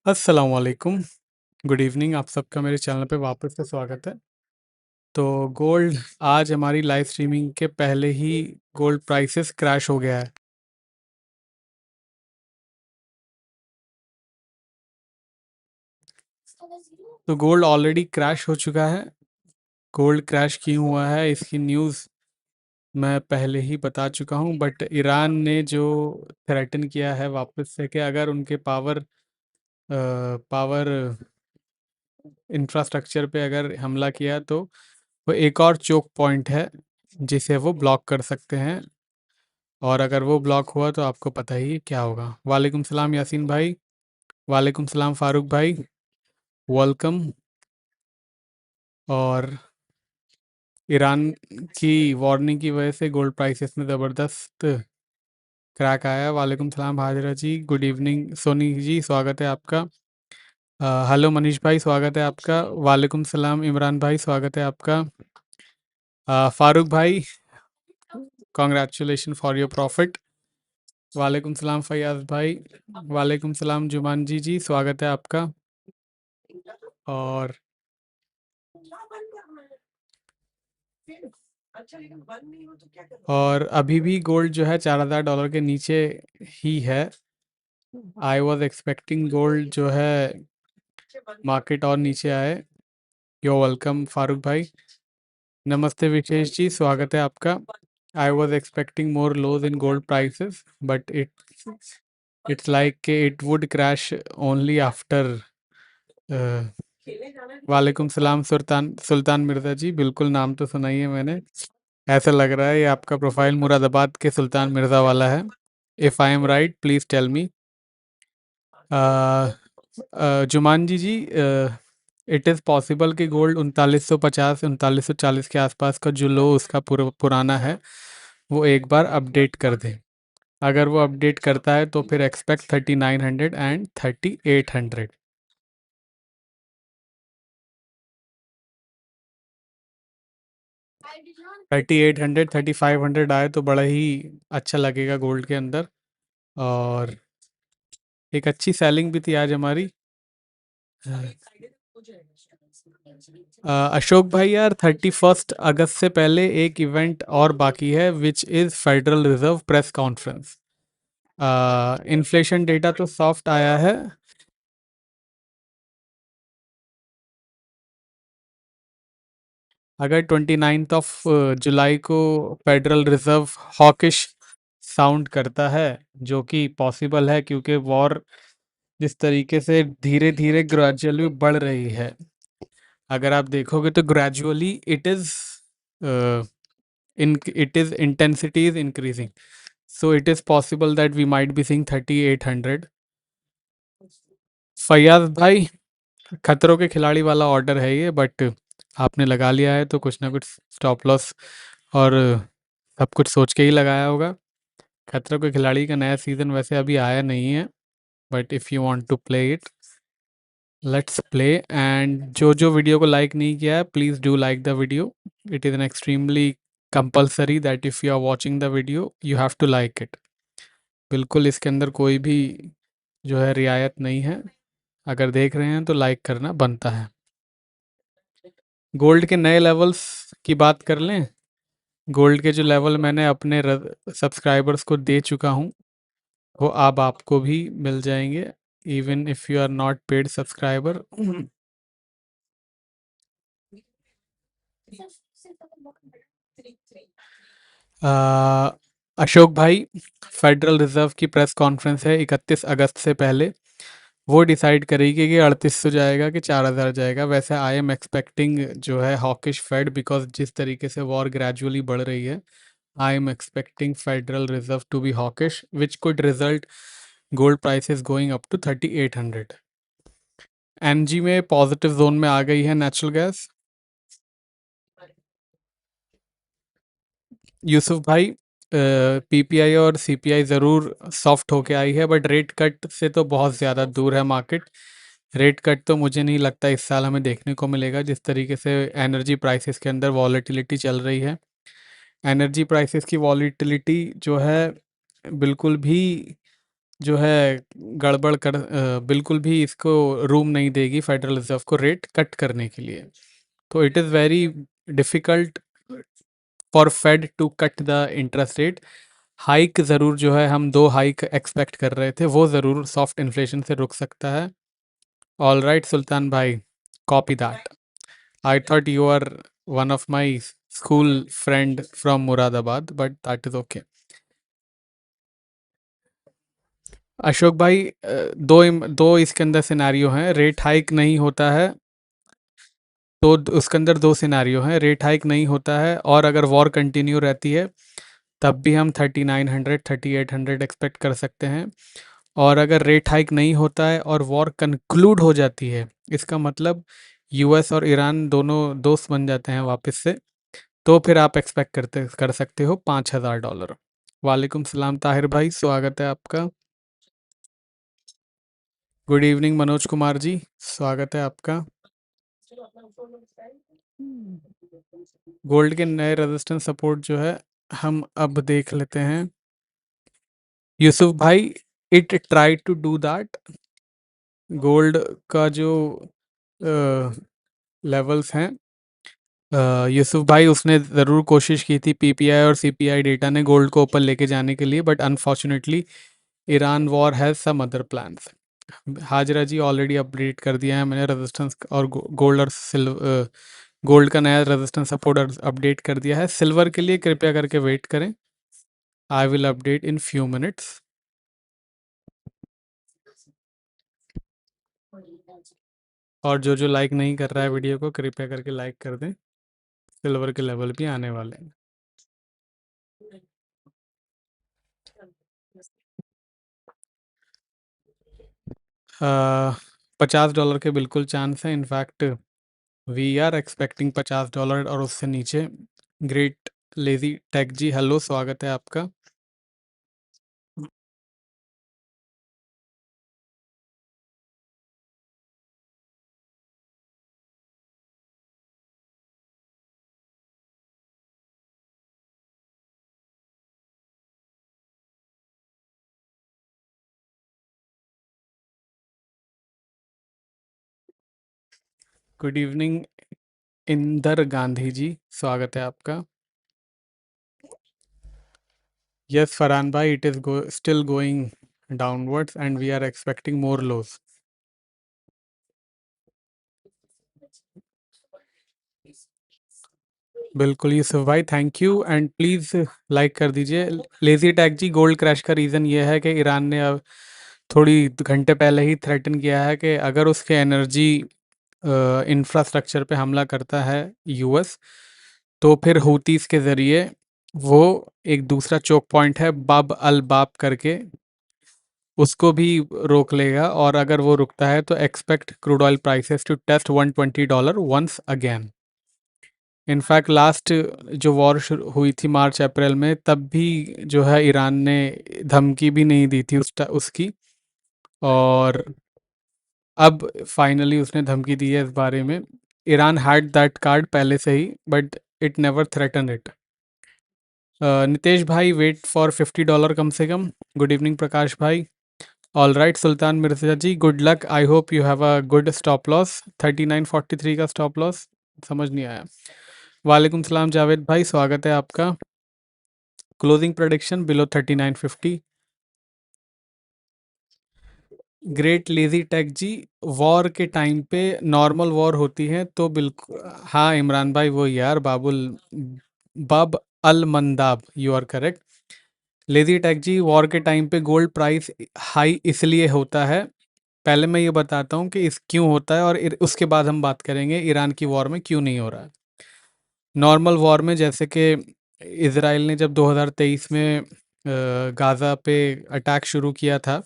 अस्सलाम वालेकुम, good evening. आप सबका मेरे चैनल पे वापस से स्वागत है। तो गोल्ड आज हमारी लाइव स्ट्रीमिंग के पहले ही गोल्ड प्राइसेस क्रैश हो गया है। तो गोल्ड ऑलरेडी क्रैश हो चुका है। गोल्ड क्रैश क्यों हुआ है इसकी न्यूज़ मैं पहले ही बता चुका हूँ, बट ईरान ने जो थ्रेटन किया है वापस से कि अगर उनके पावर इंफ्रास्ट्रक्चर पे अगर हमला किया तो वो एक और चोक पॉइंट है जिसे वो ब्लॉक कर सकते हैं, और अगर वो ब्लॉक हुआ तो आपको पता ही है क्या होगा। वालेकुम सलाम यासीन भाई, वालेकुम सलाम फारूक भाई, वेलकम। और ईरान की वार्निंग की वजह से गोल्ड प्राइसेस में ज़बरदस्त क्रैक आया। वालेकुम सलाम हाजरा जी, गुड इवनिंग सोनी जी, स्वागत है आपका। हेलो मनीष भाई, स्वागत है आपका। वालेकुम सलाम इमरान भाई, स्वागत है आपका। फारूक भाई, कॉन्ग्रेचुलेशन फॉर योर प्रॉफिट। वालेकुम सलाम फैयाज भाई, वालेकुम सलाम जुमान जी, स्वागत है आपका। और अभी भी गोल्ड जो है $4000 के नीचे ही है। आई वॉज एक्सपेक्टिंग गोल्ड जो है मार्केट और नीचे आए। यो वेलकम फारूक भाई। नमस्ते विशेष जी, स्वागत है आपका। I was expecting more lows in gold prices, but it's like it would crash only after. वालेकुम सलाम सुल्तान सुल्तान मिर्ज़ा जी, बिल्कुल नाम तो सुना ही है मैंने। ऐसा लग रहा है ये आपका प्रोफाइल मुरादाबाद के सुल्तान मिर्ज़ा वाला है। If I am right please tell me. Juman ji, it is possible कि गोल्ड 3950 3940 के आसपास का जो लो उसका पुराना है वो एक बार अपडेट कर दें। अगर वो अपडेट करता है तो फिर एक्सपेक्ट 3900 एंड 3800। 3800 3500 आए तो बड़ा ही अच्छा लगेगा गोल्ड के अंदर। और एक अच्छी सेलिंग भी थी आज हमारी। अशोक भाई यार, 31 अगस्त से पहले एक इवेंट और बाकी है which is federal reserve press conference. Inflation data तो सॉफ्ट आया है। अगर 29 जुलाई को फेडरल रिजर्व हॉकिश साउंड करता है, जो कि पॉसिबल है क्योंकि वॉर जिस तरीके से धीरे धीरे ग्रेजुअली बढ़ रही है, अगर आप देखोगे तो gradually it is intensity is increasing, so it is possible that we might be seeing 3800। Faiyaz भाई, खतरों के खिलाड़ी वाला ऑर्डर है ये, बट आपने लगा लिया है तो कुछ ना कुछ स्टॉप लॉस और सब कुछ सोच के ही लगाया होगा। खतरों के खिलाड़ी का नया सीज़न वैसे अभी आया नहीं है, but if you want to play it, let's play. And जो वीडियो को लाइक नहीं किया है please do like the video. It is an extremely compulsory that if you are watching the video you have to like it. बिल्कुल इसके अंदर कोई भी जो है रियायत नहीं है, अगर देख रहे हैं तो लाइक करना बनता है। गोल्ड के नए लेवल्स की बात कर लें। गोल्ड के जो लेवल मैंने अपने सब्सक्राइबर्स को दे चुका हूँ वो अब आपको भी मिल जाएंगे, even if you are not paid subscriber. Ashok भाई, फेडरल रिजर्व की प्रेस कॉन्फ्रेंस है 31 अगस्त से पहले, वो डिसाइड करेगी कि 3800 जाएगा कि 4000 जाएगा। वैसे आई एम एक्सपेक्टिंग जो है हॉकिश फेड, बिकॉज जिस तरीके से वॉर ग्रेजुअली बढ़ रही है, I am expecting federal reserve to be hawkish which could result gold prices going up to 3800। NG में पॉजिटिव जोन में आ गई है नेचुरल गैस। यूसुफ भाई, पीपीआई और सीपीआई ज़रूर सॉफ्ट होके आई है, बट रेट कट से तो बहुत ज़्यादा दूर है मार्केट। रेट कट तो मुझे नहीं लगता इस साल हमें देखने को मिलेगा, जिस तरीके से एनर्जी प्राइसेस के अंदर वॉलेटिलिटी चल रही है। एनर्जी प्राइसेस की वॉलेटिलिटी जो है बिल्कुल भी जो है गड़बड़ बिल्कुल भी इसको रूम नहीं देगी फेडरल रिजर्व को रेट कट करने के लिए। तो it is very difficult for fed to cut the interest rate. Hike ज़रूर जो है हम 2 हाइक एक्सपेक्ट कर रहे थे, वो ज़रूर सॉफ्ट इन्फ्लेशन से रुक सकता है। ऑलराइट सुल्तान भाई, copy that. I thought you are one of my school friend from Muradabad, but that is okay. Ashok भाई, दो इसके अंदर सिनेरियो हैं। रेट हाइक नहीं होता है तो उसके अंदर 2 सिनेरियो हैं। रेट हाइक नहीं होता है और अगर वॉर कंटिन्यू रहती है तब भी हम 3900 3800 एक्सपेक्ट कर सकते हैं। और अगर रेट हाइक नहीं होता है और वॉर कंक्लूड हो जाती है, इसका मतलब यूएस और ईरान दोनों दोस्त बन जाते हैं वापस से, तो फिर आप एक्सपेक्ट कर सकते हो $5000। वालेकुम सलाम ताहिर भाई, स्वागत है आपका। गुड इवनिंग मनोज कुमार जी, स्वागत है आपका। गोल्ड के नए रेजिस्टेंस सपोर्ट जो है हम अब देख लेते हैं। यूसुफ भाई, it try to do that. Gold का जो लेवल्स हैं, यूसुफ भाई उसने ज़रूर कोशिश की थी पीपीआई और सीपीआई डेटा ने गोल्ड को ऊपर लेके जाने के लिए, but unfortunately Iran war has some other plans. Hajra ji already update कर दिया है मैंने रेजिस्टेंस और गोल्ड और सिल्वर, गोल्ड का नया रेजिस्टेंस सपोर्ट अपडेट कर दिया है। सिल्वर के लिए कृपया करके वेट करें, I will update in few minutes. और जो लाइक नहीं कर रहा है वीडियो को, कृपया करके लाइक कर दें, सिल्वर के लेवल भी आने वाले हैं। $50 के बिल्कुल चांस है। इनफैक्ट वी आर एक्सपेक्टिंग $50 और उससे नीचे। Great lazy tech ji, hello, स्वागत है आपका। गुड इवनिंग इंदर गांधी जी, स्वागत है आपका। यस फरहान भाई, it is still going downwards and we are expecting more lows. बिल्कुल यूसुफ भाई, thank you and please like कर दीजिए। Lazy tech ji, gold crash का रीज़न ये है कि ईरान ने अब थोड़ी घंटे पहले ही थ्रेटन किया है कि अगर उसके एनर्जी इंफ्रास्ट्रक्चर पे हमला करता है यूएस, तो फिर हूतीस के ज़रिए वो एक दूसरा चोक पॉइंट है बाब अल बाब करके, उसको भी रोक लेगा। और अगर वो रुकता है तो expect crude oil prices to test $120 once again. In fact last जो वॉर हुई थी मार्च अप्रैल में, तब भी जो है ईरान ने धमकी भी नहीं दी थी उसकी, और अब फाइनली उसने धमकी दी है इस बारे में। ईरान हैड दैट कार्ड पहले से ही, but it never threaten it. Nitesh भाई, वेट फॉर $50 कम से कम। गुड इवनिंग प्रकाश भाई। All right Sultan Mirza ji, good luck, I hope you have a good stop loss. 3943 का स्टॉप लॉस समझ नहीं आया। वालेकुम सलाम जावेद भाई, स्वागत है आपका। Closing prediction below 3950। Great lazy tech ji, war के टाइम पे नॉर्मल वॉर होती है तो बिल्कुल, हाँ इमरान भाई वो यार बाबुल Bab el Mandeb, you are correct. Lazy tech ji, war के टाइम पे गोल्ड प्राइस हाई इसलिए होता है, पहले मैं ये बताता हूँ कि इस क्यों होता है और उसके बाद हम बात करेंगे ईरान की वॉर में क्यों नहीं हो रहा है। नॉर्मल वॉर में जैसे कि इसराइल ने जब 2023 में गाज़ा पे अटैक शुरू किया था,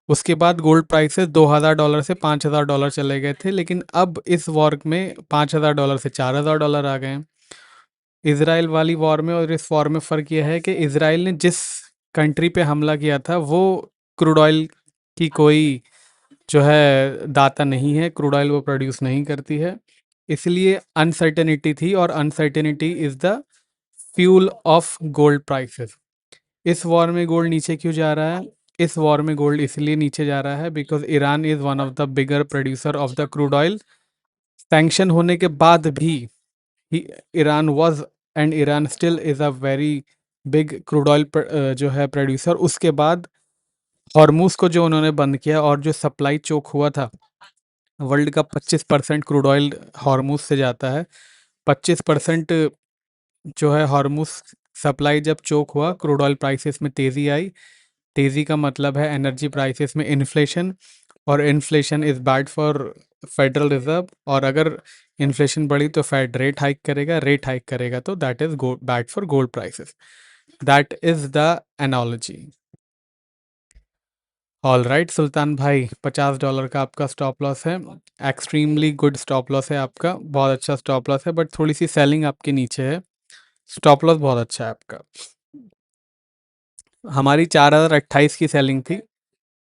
उसके बाद गोल्ड प्राइसेस $2000 से $5000 चले गए थे, लेकिन अब इस वॉर में $5000 से $4000 आ गए हैं। इसराइल वाली वॉर में और इस वॉर में फ़र्क यह है कि इसराइल ने जिस कंट्री पे हमला किया था वो क्रूड ऑयल की कोई जो है दाता नहीं है, क्रूड ऑयल वो प्रोड्यूस नहीं करती है, इसलिए अनसर्टेनिटी थी, और uncertainty is the fuel of gold prices. इस वॉर में गोल्ड नीचे क्यों जा रहा है? इस वॉर में गोल्ड इसलिए नीचे जा रहा है because Iran is one of the bigger producer of the crude oil. Sanction होने के बाद भी Iran was and Iran still is a very big crude oil जो है प्रोड्यूसर। उसके बाद हॉर्मूज को जो उन्होंने बंद किया और जो सप्लाई चोक हुआ था, वर्ल्ड का 25% क्रूड ऑयल हॉर्मूज से जाता है। 25% जो है हॉर्मूज सप्लाई जब चोक हुआ, क्रूड ऑयल प्राइसेस में तेज़ी आई। तेज़ी का मतलब है एनर्जी प्राइसेस में इन्फ्लेशन, और inflation is bad for Federal Reserve. और अगर इन्फ्लेशन बढ़ी तो फेड रेट हाइक करेगा, रेट हाइक करेगा तो that is bad for gold prices. That is the analogy. All right Sultan भाई, $50 का आपका स्टॉप लॉस है। एक्सट्रीमली गुड स्टॉप लॉस है आपका, बहुत अच्छा स्टॉप लॉस है, बट थोड़ी सी सेलिंग आपके नीचे है। स्टॉप लॉस बहुत अच्छा है आपका। हमारी 4028 की सेलिंग थी,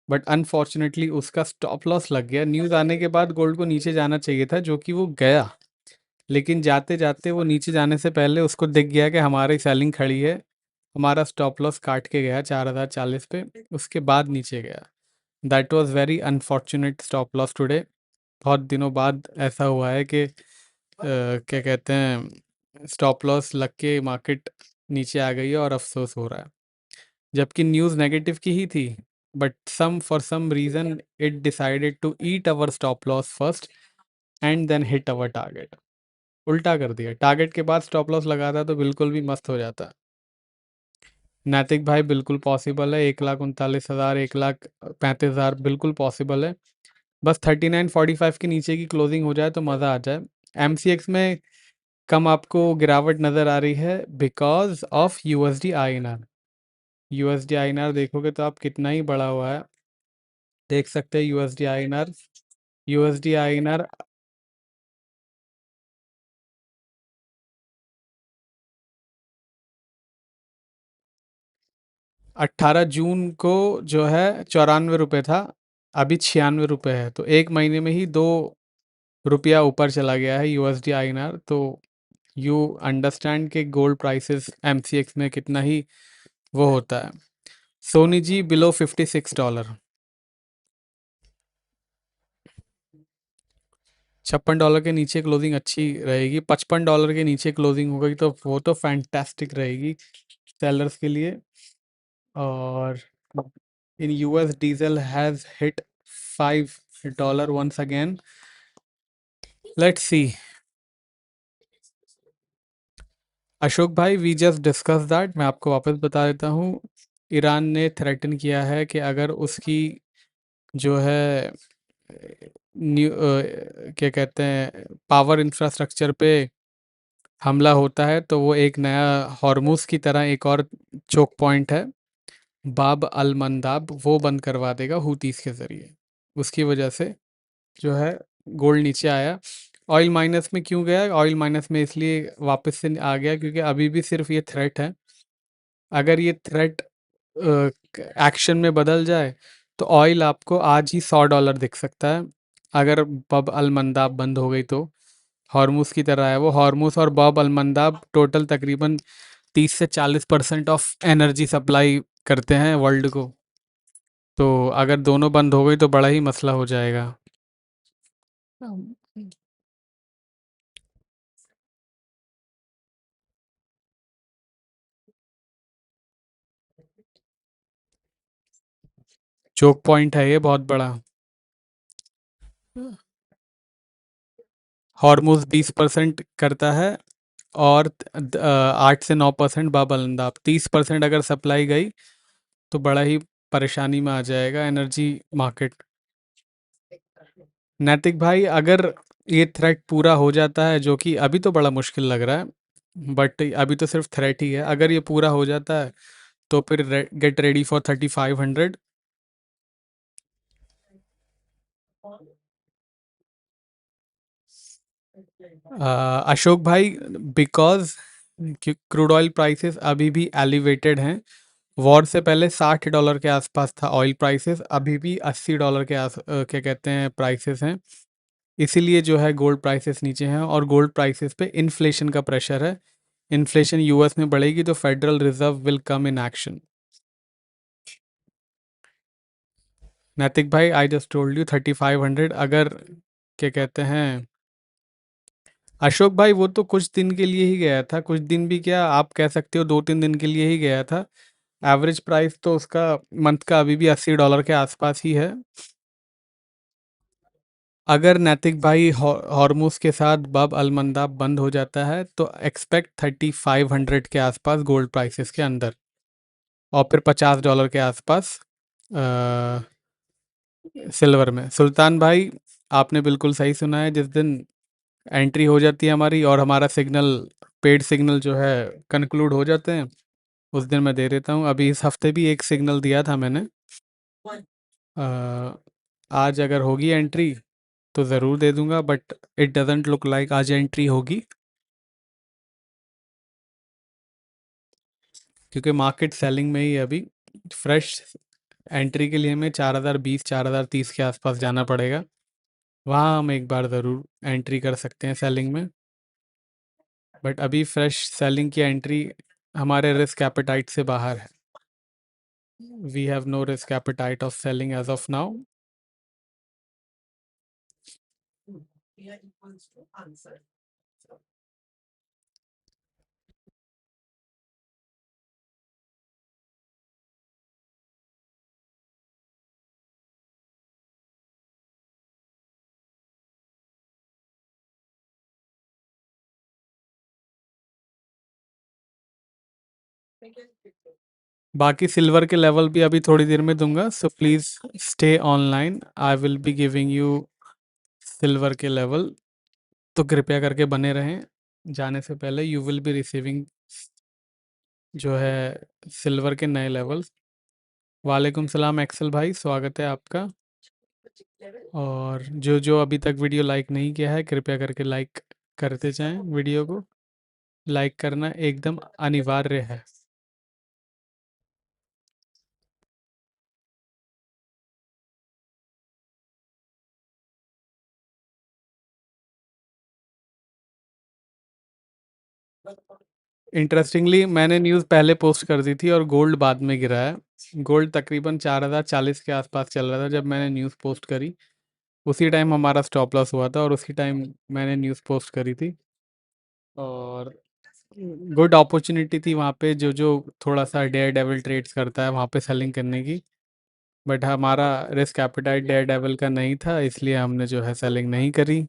बट अनफॉर्चुनेटली उसका स्टॉप लॉस लग गया। न्यूज़ आने के बाद गोल्ड को नीचे जाना चाहिए था, जो कि वो गया, लेकिन जाते जाते वो नीचे जाने से पहले उसको दिख गया कि हमारी सेलिंग खड़ी है, हमारा स्टॉप लॉस काट के गया 4040 पे, उसके बाद नीचे गया। That was very unfortunate stop loss today. बहुत दिनों बाद ऐसा हुआ है कि क्या कहते हैं, स्टॉप लॉस लग के मार्केट नीचे आ गई है और अफसोस हो रहा है, जबकि न्यूज़ नेगेटिव की ही थी। But some for some reason it decided to eat our stop loss first and then hit our target. उल्टा कर दिया, टारगेट के बाद स्टॉप लॉस लगाता तो बिल्कुल भी मस्त हो जाता। नैतिक भाई बिल्कुल पॉसिबल है, 1,39,000, 1,35,000 बिल्कुल पॉसिबल है। बस 39.45 के नीचे की क्लोजिंग हो जाए तो मज़ा आ जाए। एमसीएक्स में कम आपको गिरावट नज़र आ रही है because of USD INR. USD INR देखोगे तो आप कितना ही बढ़ा हुआ है, देख सकते हैं यूएसडी आईएनआर। यूएसडी आईएनआर 18 जून को जो है 94 रुपये था, अभी 96 रुपये है, तो एक महीने में ही 2 रुपया ऊपर चला गया है यूएसडी आईएनआर। तो यू अंडरस्टैंड कि गोल्ड प्राइसेस एमसीएक्स में कितना ही वो होता है। सोनी जी बिलो $56, $56 के नीचे क्लोजिंग अच्छी रहेगी। $55 के नीचे क्लोजिंग हो गई तो वो तो फैंटास्टिक रहेगी सेलर्स के लिए। और in US diesel has hit $5 once again. Let's see. Ashok भाई वी जस्ट डिस्कस दैट, मैं आपको वापस बता देता हूँ। ईरान ने थ्रेटन किया है कि अगर उसकी जो है क्या कहते हैं, पावर इंफ्रास्ट्रक्चर पे हमला होता है तो वो एक नया हॉर्मूज की तरह एक और चोक पॉइंट है, बाब अल मंदाब, वो बंद करवा देगा हूतीस के ज़रिए। उसकी वजह से जो है गोल्ड नीचे आया। ऑयल माइनस में क्यों गया? ऑयल माइनस में इसलिए वापस से आ गया क्योंकि अभी भी सिर्फ ये थ्रेट है। अगर ये थ्रेट एक्शन में बदल जाए तो ऑयल आपको आज ही $100 दिख सकता है। अगर बब अल मंदाब बंद हो गई तो हॉर्मूज की तरह है वो। हॉर्मूज और बब अल मंदाब टोटल तकरीबन 30 से 40% ऑफ एनर्जी सप्लाई करते हैं वर्ल्ड को। तो अगर दोनों बंद हो गई तो बड़ा ही मसला हो जाएगा। चोक पॉइंट है ये बहुत बड़ा। हॉर्मूज 20% करता है और 8 से 9% बाबलंदाब। 30% अगर सप्लाई गई तो बड़ा ही परेशानी में आ जाएगा एनर्जी मार्केट। नैतिक भाई अगर ये थ्रेट पूरा हो जाता है, जो कि अभी तो बड़ा मुश्किल लग रहा है, बट अभी तो सिर्फ थ्रेट ही है, अगर ये पूरा हो जाता है तो फिर गेट रेडी फॉर 3500। अशोक भाई बिकॉज क्रूड ऑयल प्राइसेस अभी भी एलिवेटेड हैं। वॉर से पहले $60 के आसपास था ऑयल प्राइसेस, अभी भी $80 के क्या कहते हैं प्राइसेस हैं। इसीलिए जो है गोल्ड प्राइसेस नीचे हैं और गोल्ड प्राइसेस पे इन्फ्लेशन का प्रेशर है। इन्फ्लेशन यूएस में बढ़ेगी तो federal reserve will come in action. नैतिक भाई, आई जस्ट टोल्ड यू 3500। अगर क्या कहते हैं अशोक भाई, वो तो कुछ दिन के लिए ही गया था, कुछ दिन भी क्या आप कह सकते हो, 2-3 दिन के लिए ही गया था। एवरेज प्राइस तो उसका मंथ का अभी भी $80 के आसपास ही है। अगर नैतिक भाई हॉर्मूज के साथ बब अलमंदाब बंद हो जाता है तो एक्सपेक्ट 3500 के आसपास गोल्ड प्राइसेस के अंदर, और फिर $50 के आसपास सिल्वर में। सुल्तान भाई, आपने बिल्कुल सही सुना है। जिस दिन एंट्री हो जाती है हमारी और हमारा सिग्नल, पेड सिग्नल जो है कंक्लूड हो जाते हैं, उस दिन मैं दे देता हूँ। अभी इस हफ्ते भी एक सिग्नल दिया था मैंने। अ, आज अगर होगी एंट्री तो ज़रूर दे दूंगा, but it doesn't look like आज एंट्री होगी, क्योंकि मार्केट सेलिंग में ही है अभी। फ्रेश एंट्री के लिए हमें 4020 4030 के आसपास जाना पड़ेगा, वहाँ हम एक बार ज़रूर एंट्री कर सकते हैं सेलिंग में। बट अभी फ्रेश सेलिंग की एंट्री हमारे रिस्क एपेटाइट से बाहर है। We have no risk appetite of selling as of now. बाकी सिल्वर के लेवल भी अभी थोड़ी देर में दूंगा, so please stay online. I will be giving you silver के लेवल, तो कृपया करके बने रहें। जाने से पहले यू विल बी रिसीविंग जो है सिल्वर के नए लेवल्स। वालेकुम सलाम एक्सेल भाई, स्वागत है आपका। और जो जो अभी तक वीडियो लाइक नहीं किया है, कृपया करके लाइक करते जाएं। वीडियो को लाइक करना एकदम अनिवार्य है। इंटरेस्टिंगली मैंने न्यूज़ पहले पोस्ट कर दी थी और गोल्ड बाद में गिरा है। गोल्ड तकरीबन 4040 के आसपास चल रहा था जब मैंने न्यूज़ पोस्ट करी। उसी टाइम हमारा स्टॉप लॉस हुआ था और उसी टाइम मैंने न्यूज़ पोस्ट करी थी। और गुड अपॉर्चुनिटी थी वहाँ पे, जो जो थोड़ा सा डेयर डेविल ट्रेड्स करता है वहाँ पे सेलिंग करने की। बट हमारा रिस्क एपेटाइट डेयर डेविल का नहीं था, इसलिए हमने जो है सेलिंग नहीं करी।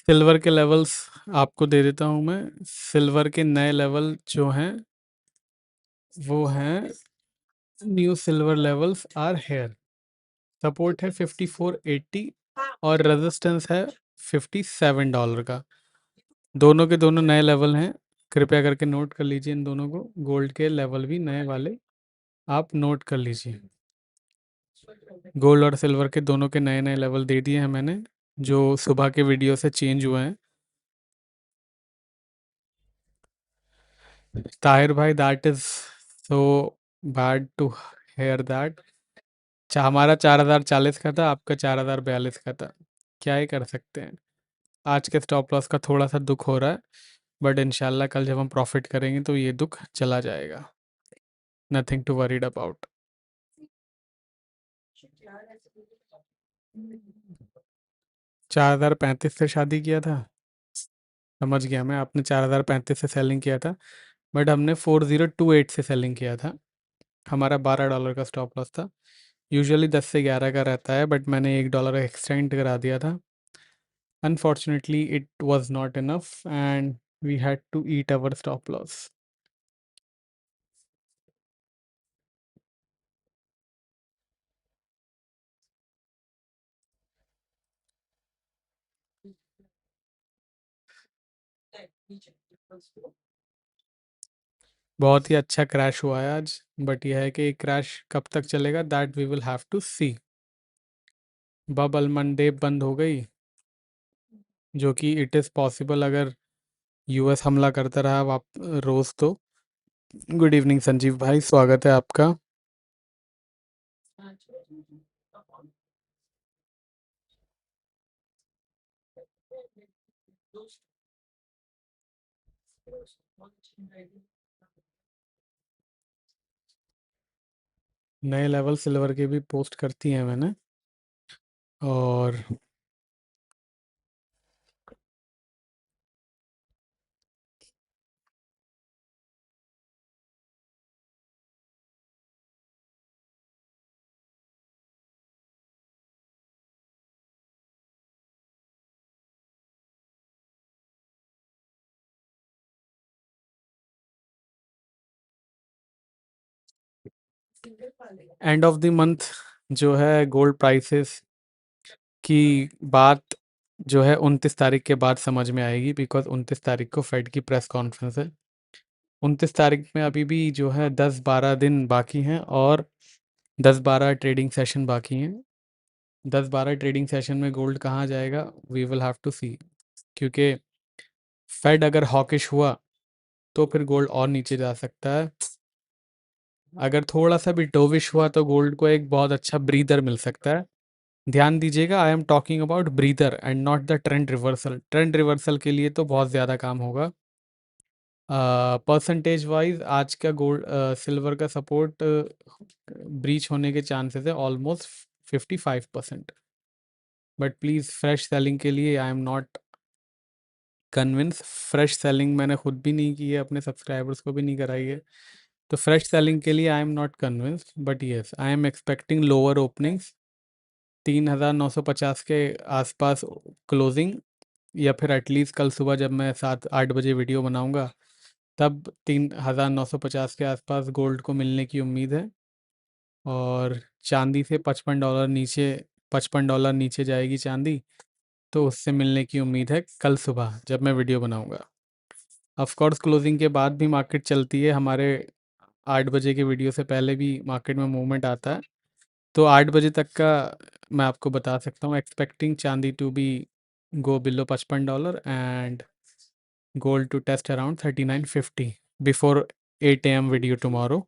सिल्वर के लेवल्स आपको दे देता हूँ मैं। सिल्वर के नए लेवल जो हैं वो हैं, new silver levels are here. Support है 5480 और रेजिस्टेंस है $57 का। दोनों के दोनों नए लेवल हैं, कृपया करके नोट कर लीजिए इन दोनों को। गोल्ड के लेवल भी नए वाले आप नोट कर लीजिए। गोल्ड और सिल्वर के दोनों के नए नए लेवल दे दिए हैं मैंने, जो सुबह के वीडियो से चेंज हुए हैं। ताहिर भाई, that is so bad to hear that. हमारा 4040 का था, आपका 4042 का था। क्या ही कर सकते हैं। आज के स्टॉप लॉस का थोड़ा सा दुख हो रहा है, बट इंशाल्लाह कल जब हम प्रॉफिट करेंगे तो ये दुख चला जाएगा। Nothing to worried about. 4035 से शादी किया था, समझ गया मैं, आपने 4035 से सेलिंग किया था। बट हमने 4028 से सेलिंग किया था। हमारा $12 का स्टॉप लॉस था। यूजुअली 10 से 11 का रहता है, बट मैंने $1 एक्सटेंड करा दिया था। Unfortunately it was not enough and we had to eat our stop loss. बहुत ही अच्छा क्रैश हुआ है आज, बट यह है कि क्रैश कब तक चलेगा, that we will have to see. Bab el Mandeb बंद हो गई, जो कि इट इज़ पॉसिबल अगर यूएस हमला करता रहा वाप रोज़ तो। गुड इवनिंग संजीव भाई, स्वागत है आपका। नए लेवल सिल्वर के भी पोस्ट करती हैं मैंने, और एंड ऑफ द मंथ जो है गोल्ड प्राइसेस की बात जो है 29 तारीख के बाद समझ में आएगी, बिकॉज 29 तारीख को फेड की प्रेस कॉन्फ्रेंस है। 29 तारीख में अभी भी जो है 10-12 दिन बाकी हैं, और 10-12 ट्रेडिंग सेशन बाकी हैं। 10-12 ट्रेडिंग सेशन में गोल्ड कहाँ जाएगा, वी विल हैव टू सी। क्योंकि फेड अगर हॉकिश हुआ तो फिर गोल्ड और नीचे जा सकता है। अगर थोड़ा सा भी डोविश हुआ तो गोल्ड को एक बहुत अच्छा ब्रीदर मिल सकता है। ध्यान दीजिएगा, I am talking about breather and not the trend reversal. Trend reversal के लिए तो बहुत ज़्यादा काम होगा। परसेंटेज वाइज आज का गोल्ड सिल्वर का सपोर्ट ब्रीच होने के चांसेस है almost 55%। But please fresh selling के लिए I am not convince. Fresh selling मैंने खुद भी नहीं की है, अपने सब्सक्राइबर्स को भी नहीं कराई है, तो फ्रेश सेलिंग के लिए I am not convinced. But yes, I am expecting lower openings, 3,950 के आसपास क्लोजिंग, या फिर एटलीस्ट कल सुबह जब मैं 7-8 बजे वीडियो बनाऊंगा तब 3,950 के आसपास गोल्ड को मिलने की उम्मीद है। और चांदी से $55 नीचे जाएगी चांदी, तो उससे मिलने की उम्मीद है कल सुबह जब मैं वीडियो बनाऊंगा। ऑफ कोर्स क्लोजिंग के बाद भी मार्केट चलती है, हमारे 8 बजे के वीडियो से पहले भी मार्केट में मूवमेंट आता है, तो 8 बजे तक का मैं आपको बता सकता हूँ। Expecting chandi to be go below $55 and gold to test around 3950 before 8 a.m. video tomorrow.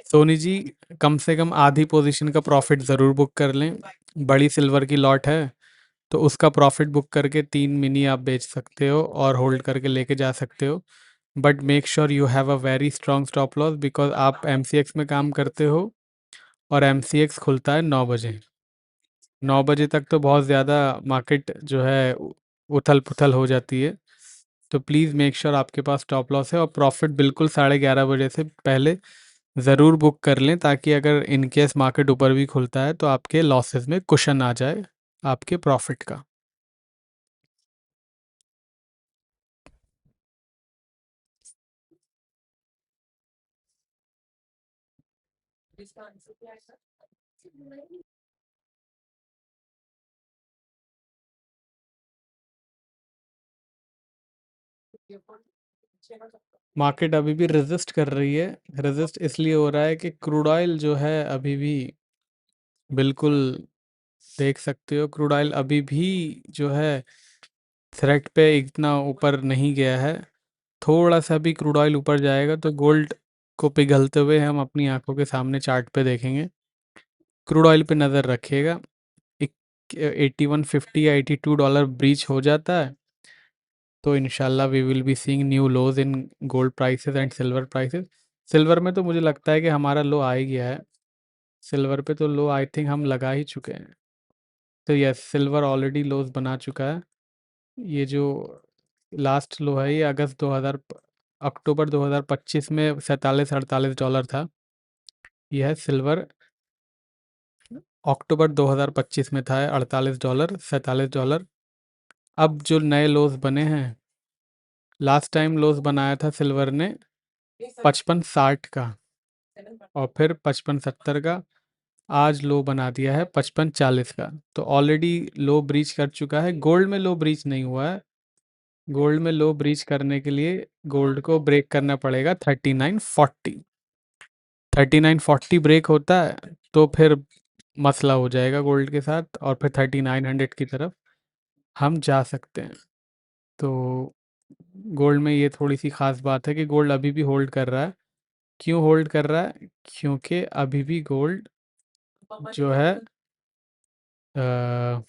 Soni ji, कम से कम आधी पोजीशन का प्रॉफिट ज़रूर बुक कर लें। बड़ी सिल्वर की लॉट है तो उसका प्रॉफिट बुक करके 3 मिनी आप बेच सकते हो और होल्ड करके लेके जा सकते हो। But make sure you have a very strong stop loss, because आप एमसीएक्स में काम करते हो और एमसीएक्स खुलता है 9 बजे। 9 बजे तक तो बहुत ज़्यादा मार्केट जो है उथल पुथल हो जाती है, तो प्लीज़ मेक श्योर आपके पास स्टॉप लॉस है, और प्रॉफिट बिल्कुल 11:30 बजे से पहले ज़रूर बुक कर लें, ताकि अगर इन केस मार्केट ऊपर भी खुलता है तो आपके लॉसेस में कुशन आ जाए आपके प्रॉफिट का। मार्केट अभी भी रेजिस्ट कर रही है। रेजिस्ट इसलिए हो रहा है कि क्रूड ऑयल जो है अभी भी बिल्कुल, देख सकते हो क्रूड ऑयल अभी भी जो है थ्रेट पे इतना ऊपर नहीं गया है। थोड़ा सा भी क्रूड ऑयल ऊपर जाएगा तो गोल्ड को पिघलते हुए हम अपनी आंखों के सामने चार्ट पे देखेंगे। क्रूड ऑयल पे नज़र रखिएगा। 8150 या $82 ब्रीच हो जाता है तो इंशाल्लाह we will be seeing new lows in gold prices and silver prices. Silver में तो मुझे लगता है कि हमारा लो आ ही गया है। सिल्वर पे तो लो आई थिंक हम लगा ही चुके हैं। तो यस, सिल्वर ऑलरेडी लोज बना चुका है। ये जो लास्ट लो है ये अक्टूबर 2025 में 47-48 डॉलर था। यह है सिल्वर, अक्टूबर 2025 में था $48, $47। अब जो नए लोज बने हैं लास्ट टाइम लोस बनाया था सिल्वर ने 55.60 का और फिर 55.70 का। आज लो बना दिया है 55.40 का। तो ऑलरेडी लो ब्रीच कर चुका है। गोल्ड में लो ब्रीच नहीं हुआ है। गोल्ड में लो ब्रीच करने के लिए गोल्ड को ब्रेक करना पड़ेगा 3940। 3940 ब्रेक होता है तो फिर मसला हो जाएगा गोल्ड के साथ, और फिर 3900 की तरफ हम जा सकते हैं। तो गोल्ड में ये थोड़ी सी खास बात है कि गोल्ड अभी भी होल्ड कर रहा है। क्यों होल्ड कर रहा है? क्योंकि अभी भी गोल्ड जो है अ,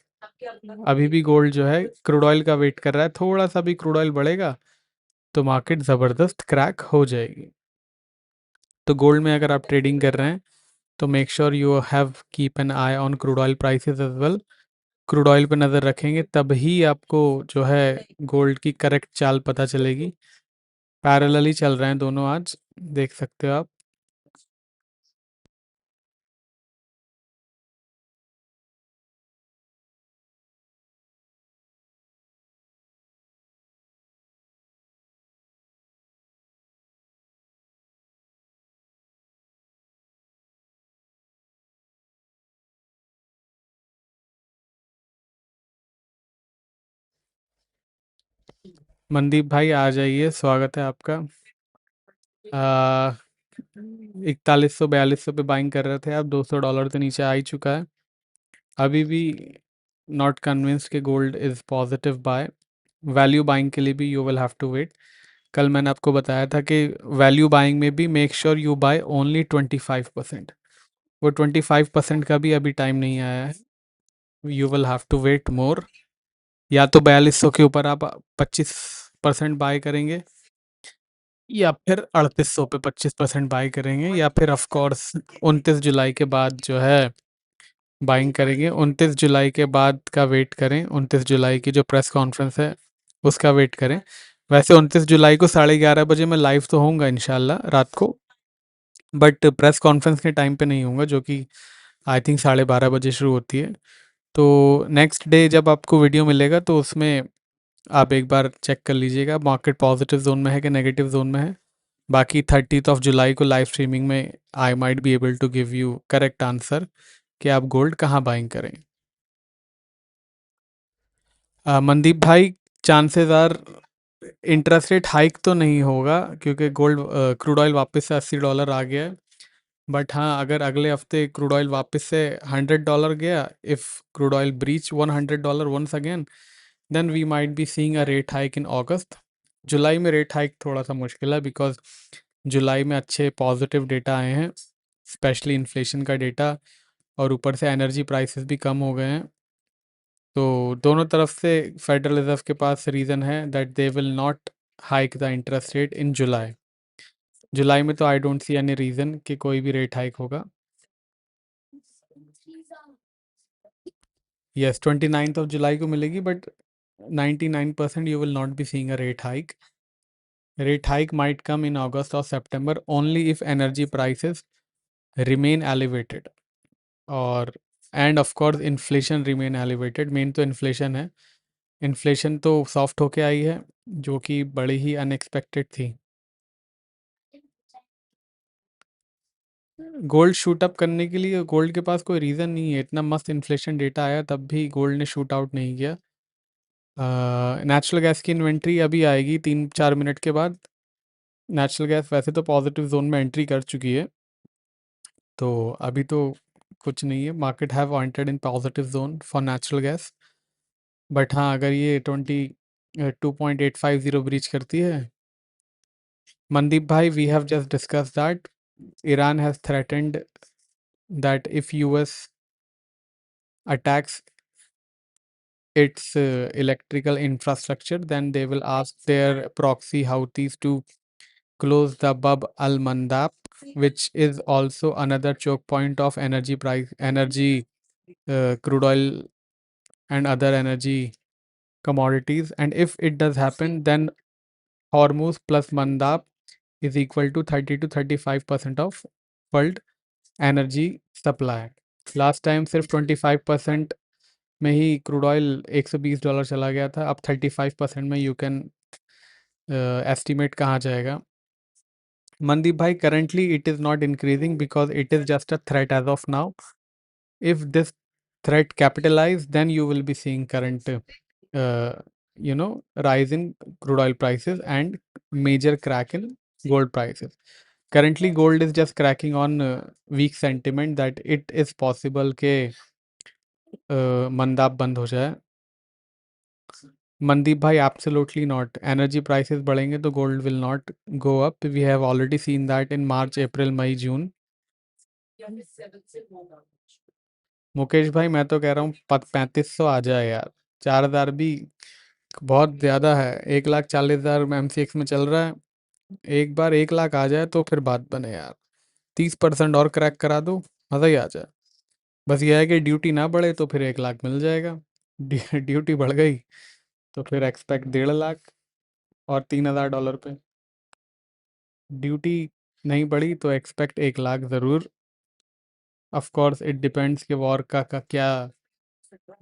अभी भी गोल्ड जो है क्रूड ऑयल का वेट कर रहा है। थोड़ा सा भी क्रूड ऑयल बढ़ेगा तो मार्केट ज़बरदस्त क्रैक हो जाएगी। तो गोल्ड में अगर आप ट्रेडिंग कर रहे हैं तो make sure you have keep an eye on crude oil prices as well. Crude oil पे नज़र रखेंगे तभी आपको जो है गोल्ड की करेक्ट चाल पता चलेगी। पैरेलली चल रहे हैं दोनों आज, देख सकते हो आप। मनदीप भाई आ जाइए, स्वागत है आपका। 4100 4200 पे बाइंग कर रहे थे आप, $200 से नीचे आ ही चुका है। अभी भी नॉट कन्विंस्ड कि gold is positive buy. Value buying के लिए भी you will have to wait. कल मैंने आपको बताया था कि वैल्यू बाइंग में भी make sure you buy only 25%। वो 25% का भी अभी टाइम नहीं आया है। You will have to wait more. या तो 4200 के ऊपर आप 25% बाय करेंगे, या फिर 3800 पे 25% बाय करेंगे, या फिर ऑफ कोर्स 29 जुलाई के बाद जो है बाइंग करेंगे। 29 जुलाई के बाद का वेट करें। 29 जुलाई की जो प्रेस कॉन्फ्रेंस है उसका वेट करें। वैसे 29 जुलाई को 11:30 बजे मैं लाइव तो होऊंगा इंशाल्लाह रात को, बट प्रेस कॉन्फ्रेंस के टाइम पे नहीं होऊंगा, जो कि आई थिंक 12:30 बजे शुरू होती है। तो नेक्स्ट डे जब आपको वीडियो मिलेगा तो उसमें आप एक बार चेक कर लीजिएगा मार्केट पॉजिटिव जोन में है कि नेगेटिव जोन में है। बाकी 30 जुलाई को लाइव स्ट्रीमिंग में I might be able to give you correct answer कि आप गोल्ड कहाँ बाइंग करें। मनदीप भाई, chances are interest rate hike तो नहीं होगा क्योंकि गोल्ड क्रूड ऑयल वापस से $80 आ गया है। बट हाँ, अगर अगले हफ्ते क्रूड ऑयल वापस से $100 गया, if crude oil breach $100 once again, then we might be seeing a rate hike in August. जुलाई में रेट हाइक थोड़ा सा मुश्किल है बिकॉज जुलाई में अच्छे पॉजिटिव डेटा आए हैं, स्पेशली इन्फ्लेशन का डेटा, और ऊपर से एनर्जी प्राइसेस भी कम हो गए हैं। तो दोनों तरफ से फेडरल रिजर्व के पास रीज़न है that they will not hike the interest rate in July. जुलाई में तो I don't see any reason कि कोई भी रेट हाइक होगा। यस, 29 जुलाई को मिलेगी, but 99% you will not be seeing a rate hike. Rate hike might come in August or September only if energy prices remain elevated, और and of course inflation remain elevated. Main तो inflation है। Inflation तो soft होके आई है, जो कि बड़ी ही unexpected थी। गोल्ड शूट अप करने के लिए गोल्ड के पास कोई रीज़न नहीं है। इतना मस्त इन्फ्लेशन डेटा आया तब भी गोल्ड ने शूट आउट नहीं किया। नेचुरल गैस की इन्वेंट्री अभी आएगी 3-4 मिनट के बाद। नेचुरल गैस वैसे तो पॉजिटिव जोन में एंट्री कर चुकी है, तो अभी तो कुछ नहीं है। Market have entered in positive zone for natural gas. But हाँ, अगर ये 22.850 ब्रीच करती है, मनदीप भाई, we have just discuss that Iran has threatened that if US attacks its electrical infrastructure, then they will ask their proxy Houthis to close the Bab al Mandab, which is also another choke point of energy price, energy, crude oil, and other energy commodities. And if it does happen, then Hormuz plus Mandab is equal to 30 to 35% of world energy supply. Last time सिर्फ 25% में ही crude oil $120 चला गया था। अब 35% में you can estimate कहाँ जाएगा? मनदीप भाई, currently it is not increasing because it is just a threat as of now. If this threat capitalize, then you will be seeing current, rise in crude oil prices and major crack in gold prices. Currently, gold is just cracking on weak sentiment that it is possible के मंदाप बंद हो जाए। मनदीप भाई, absolutely not. Energy prices बढ़ेंगे तो gold will not go up. We have already seen that in March, April, May, June. Mukesh भाई, मैं तो कह रहा हूँ 3500 आ जाए यार। 4000 भी बहुत ज़्यादा है। 1,40,000 MCX में चल रहा है। एक बार 1 लाख आ जाए तो फिर बात बने यार। 30% और क्रैक करा दो, मज़ा ही आ जाए। बस ये है कि ड्यूटी ना बढ़े तो फिर 1 लाख मिल जाएगा। ड्यूटी बढ़ गई तो फिर एक्सपेक्ट 1.5 लाख और $3,000 पे। ड्यूटी नहीं बढ़ी तो एक्सपेक्ट 1 लाख ज़रूर। ऑफ कोर्स इट डिपेंड्स कि वॉर का क्या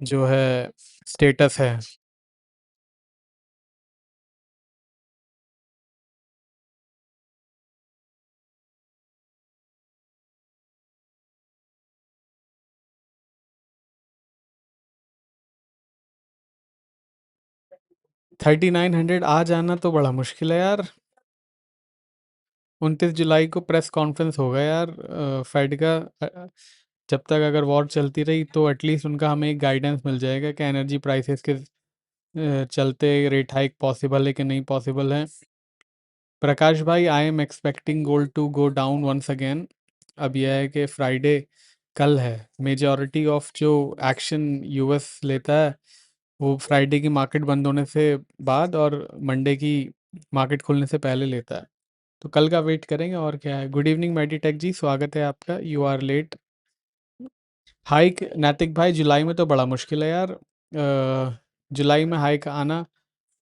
जो है स्टेटस है। 3900 आ जाना तो बड़ा मुश्किल है यार। 29 जुलाई को प्रेस कॉन्फ्रेंस होगा यार फेड का। जब तक अगर वॉर चलती रही तो एटलीस्ट उनका हमें एक गाइडेंस मिल जाएगा कि एनर्जी प्राइसेस के चलते रेट हाइक पॉसिबल है कि नहीं पॉसिबल है। प्रकाश भाई, I am expecting gold to go down once again. अब यह है कि फ्राइडे कल है। मेजॉरिटी ऑफ जो एक्शन यूएस लेता है वो फ्राइडे की मार्केट बंद होने से बाद और मंडे की मार्केट खुलने से पहले लेता है। तो कल का वेट करेंगे और क्या है। गुड इवनिंग मेडिटेक जी, स्वागत है आपका। You are late. हाइक नैतिक भाई, जुलाई में तो बड़ा मुश्किल है यार। जुलाई में हाइक आना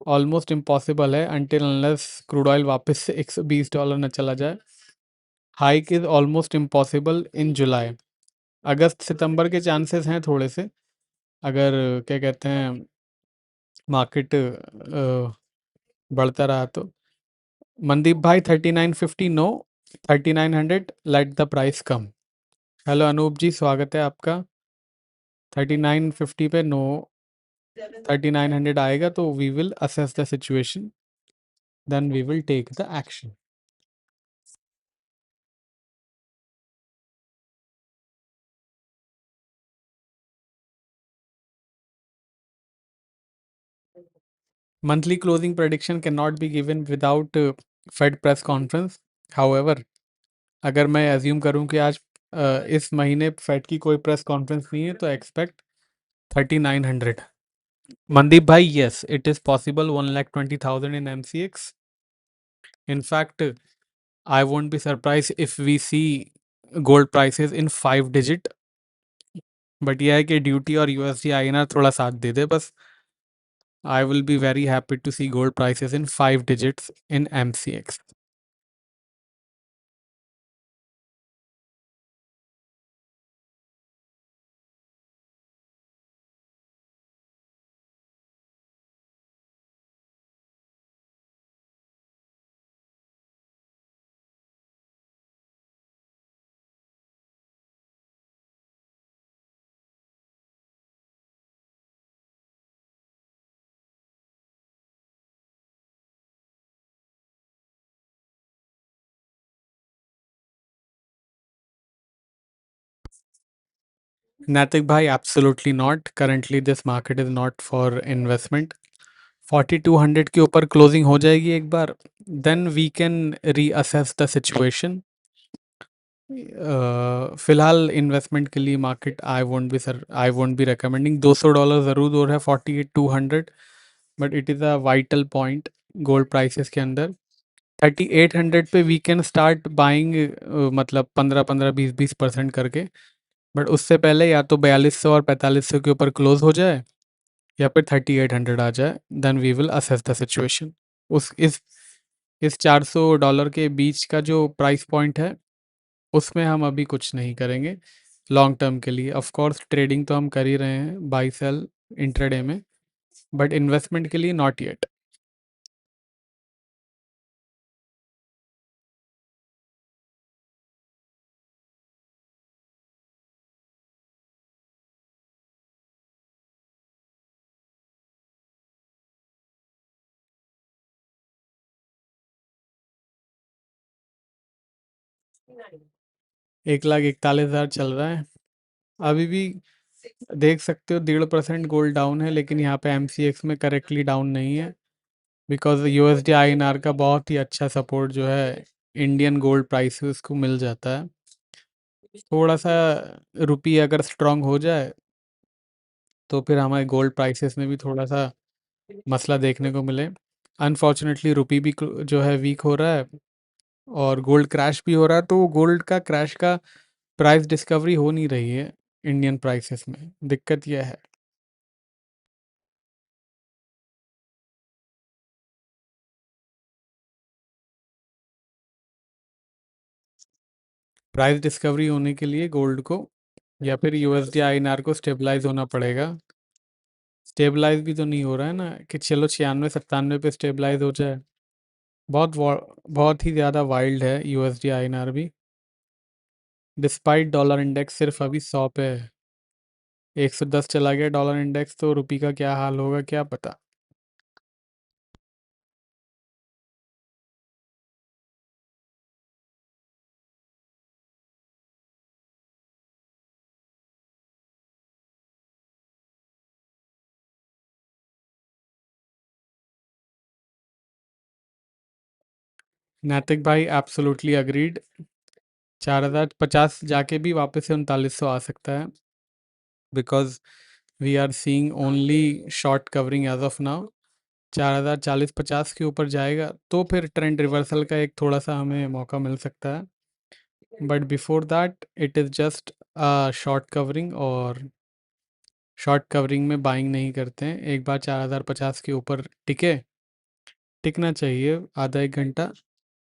ऑलमोस्ट इम्पॉसिबल है अनटिल अनलेस क्रूड ऑयल वापस से $120 न चला जाए। Hike is almost impossible in July. अगस्त सितंबर के चांसेस हैं थोड़े से, अगर क्या कहते हैं मार्केट बढ़ता रहा तो। मनदीप भाई, 3950 no, 3900 let the price come. Hello Anoop ji, स्वागत है आपका। 3950 पे नो, 3900 आएगा तो we will assess the situation, then we will take the action. Monthly closing prediction cannot be given without Fed press conference. However, अगर मैं एज्यूम करूं कि आज इस महीने फेड की कोई प्रेस कॉन्फ्रेंस नहीं है तो एक्सपेक्ट 3900। मनदीप भाई, yes it is possible 1,20,000 in MCX. In fact, I won't be surprised if we see gold prices in 5 digit. But यह है कि ड्यूटी और USD INR थोड़ा साथ दे दे बस। I will be very happy to see gold prices in 5 digits in MCX. Naitik भाई, absolutely not. Currently this market is not for investment. 4200 के ऊपर क्लोजिंग हो जाएगी एक बार, then we can reassess the situation. फिलहाल इन्वेस्टमेंट के लिए market I won't be recommending. $200 ज़रूर दूर है 48,200, but it is a vital point gold prices के अंदर। 3800 पे वी कैन स्टार्ट बाइंग, मतलब 15-15, 20-20% करके। बट उससे पहले या तो 4200 और 4500 के ऊपर क्लोज हो जाए या फिर 3800 आ जाए, then we will assess the situation. उस इस $400 के बीच का जो प्राइस पॉइंट है उसमें हम अभी कुछ नहीं करेंगे लॉन्ग टर्म के लिए। ऑफ कोर्स ट्रेडिंग तो हम कर ही रहे हैं बाई सेल इंट्राडे में, बट इन्वेस्टमेंट के लिए नॉट येट। 1,41,000 चल रहा है अभी भी। देख सकते हो 1.5% गोल्ड डाउन है, लेकिन यहाँ पे एमसीएक्स में करेक्टली डाउन नहीं है, बिकॉज यूएसडी आईएनआर का बहुत ही अच्छा सपोर्ट जो है इंडियन गोल्ड प्राइसेस को मिल जाता है। थोड़ा सा रुपी अगर स्ट्रांग हो जाए तो फिर हमारे गोल्ड प्राइसेस में भी थोड़ा सा मसला देखने को मिले। अनफॉर्चुनेटली रुपी भी जो है वीक हो रहा है और गोल्ड क्रैश भी हो रहा है, तो गोल्ड का क्रैश का प्राइस डिस्कवरी हो नहीं रही है इंडियन प्राइसेस में। दिक्कत यह है। प्राइस डिस्कवरी होने के लिए गोल्ड को या फिर यूएसडी आईएनआर को स्टेबलाइज होना पड़ेगा। स्टेबलाइज भी तो नहीं हो रहा है ना कि चलो 96-97 पे स्टेबलाइज हो जाए। बहुत ही ज़्यादा वाइल्ड है यूएसडी आईएनआर भी, डिस्पाइट डॉलर इंडेक्स सिर्फ अभी 100 पे है। 110 चला गया डॉलर इंडेक्स तो रुपी का क्या हाल होगा क्या पता। नैतिक भाई एब्सोल्युटली अग्रीड। 4,050 जाके भी वापस से 3900 आ सकता है, because we are seeing only short covering as of now. 4,040-50 के ऊपर जाएगा तो फिर ट्रेंड रिवर्सल का एक थोड़ा सा हमें मौका मिल सकता है, but before that it is just short covering, और शॉर्ट कवरिंग में बाइंग नहीं करते हैं। एक बार 4,050 के ऊपर टिकना चाहिए आधा एक घंटा,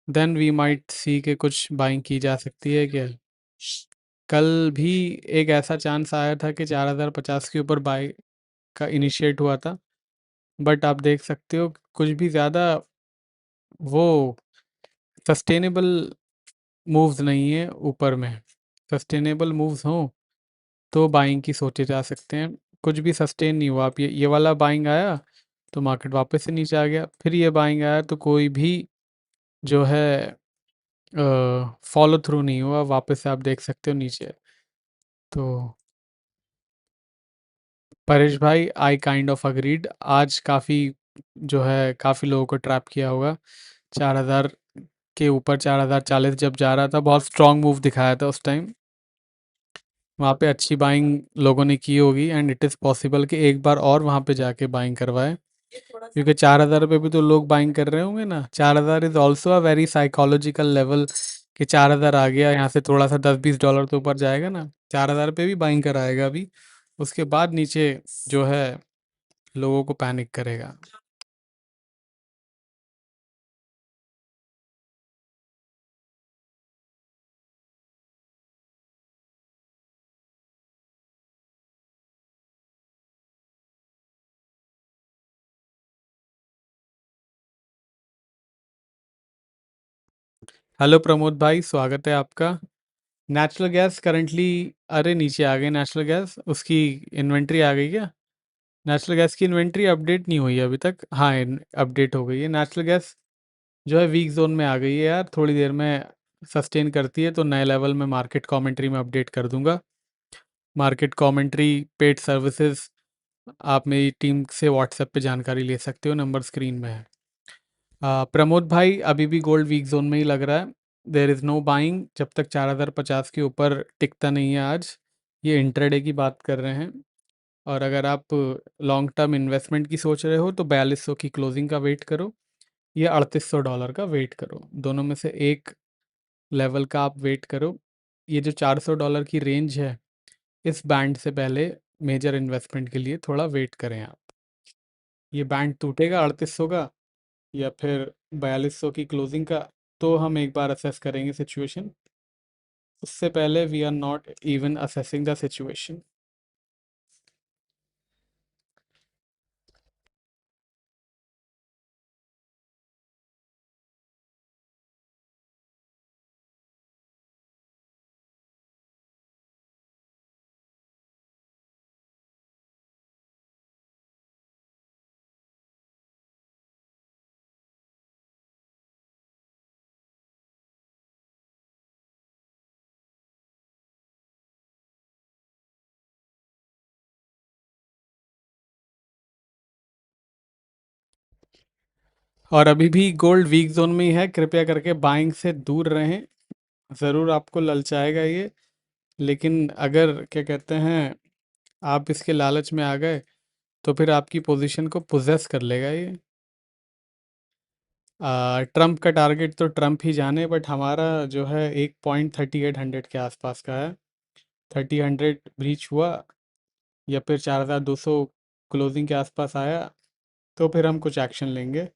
देन वी माइट सी के कुछ बाइंग की जा सकती है क्या। कल भी एक ऐसा चांस आया था कि 4,050 के ऊपर बाई का इनिशिएट हुआ था, बट आप देख सकते हो कुछ भी ज़्यादा वो सस्टेनेबल मूव्स नहीं है ऊपर में। सस्टेनेबल मूव्स हों तो बाइंग की सोचे जा सकते हैं। कुछ भी सस्टेन नहीं हुआ। आप ये वाला बाइंग आया तो मार्केट वापस से नीचे आ गया, फिर ये बाइंग आया तो कोई भी जो है फॉलो थ्रू नहीं हुआ, वापस से आप देख सकते हो नीचे। तो परेश भाई आई काइंड ऑफ अग्रीड। आज काफ़ी जो है काफ़ी लोगों को ट्रैप किया होगा। 4,000 के ऊपर 4,040 जब जा रहा था, बहुत स्ट्रांग मूव दिखाया था उस टाइम। वहाँ पे अच्छी बाइंग लोगों ने की होगी, एंड इट इज़ पॉसिबल कि एक बार और वहाँ पे जाके बाइंग करवाए, क्योंकि 4,000 पे भी तो लोग बाइंग कर रहे होंगे ना। 4,000 is also a very psychological level कि 4,000 आ गया, यहाँ से थोड़ा सा $10-20 तो ऊपर जाएगा ना, 4,000 पे भी बाइंग कराएगा अभी। उसके बाद नीचे जो है लोगों को पैनिक करेगा। हेलो प्रमोद भाई, स्वागत है आपका। नेचुरल गैस करंटली, अरे नीचे आ गए नेचुरल गैस, उसकी इन्वेंट्री आ गई क्या? नेचुरल गैस की इन्वेंट्री अपडेट नहीं हुई है अभी तक। हाँ, अपडेट हो गई है। नेचुरल गैस जो है वीक जोन में आ गई है यार, थोड़ी देर में सस्टेन करती है तो नए लेवल में मार्केट कमेंट्री में अपडेट कर दूंगा। मार्केट कमेंट्री, पेड सर्विसेज, आप मेरी टीम से व्हाट्सएप पे जानकारी ले सकते हो, नंबर स्क्रीन में है। प्रमोद भाई अभी भी गोल्ड वीक जोन में ही लग रहा है। देर इज़ नो बाइंग जब तक 4,050 के ऊपर टिकता नहीं है आज। ये इंट्राडे की बात कर रहे हैं, और अगर आप लॉन्ग टर्म इन्वेस्टमेंट की सोच रहे हो तो 4,200 की क्लोजिंग का वेट करो, या $3,800 का वेट करो। दोनों में से एक लेवल का आप वेट करो। ये जो $400 की रेंज है, इस बैंड से पहले मेजर इन्वेस्टमेंट के लिए थोड़ा वेट करें आप। ये बैंड टूटेगा 3,800 का या फिर 4,200 की क्लोजिंग का, तो हम एक बार असेस करेंगे सिचुएशन। उससे पहले we are not even assessing the situation. और अभी भी गोल्ड वीक जोन में ही है, कृपया करके बाइंग से दूर रहें। ज़रूर आपको ललचाएगा ये, लेकिन अगर क्या कहते हैं आप इसके लालच में आ गए तो फिर आपकी पोजीशन को पोजेस कर लेगा ये। ट्रम्प का टारगेट तो ट्रम्प ही जाने, बट हमारा जो है 1.3800 के आसपास का है। 3000 ब्रीच हुआ या फिर 4200 क्लोजिंग के आसपास आया तो फिर हम कुछ एक्शन लेंगे।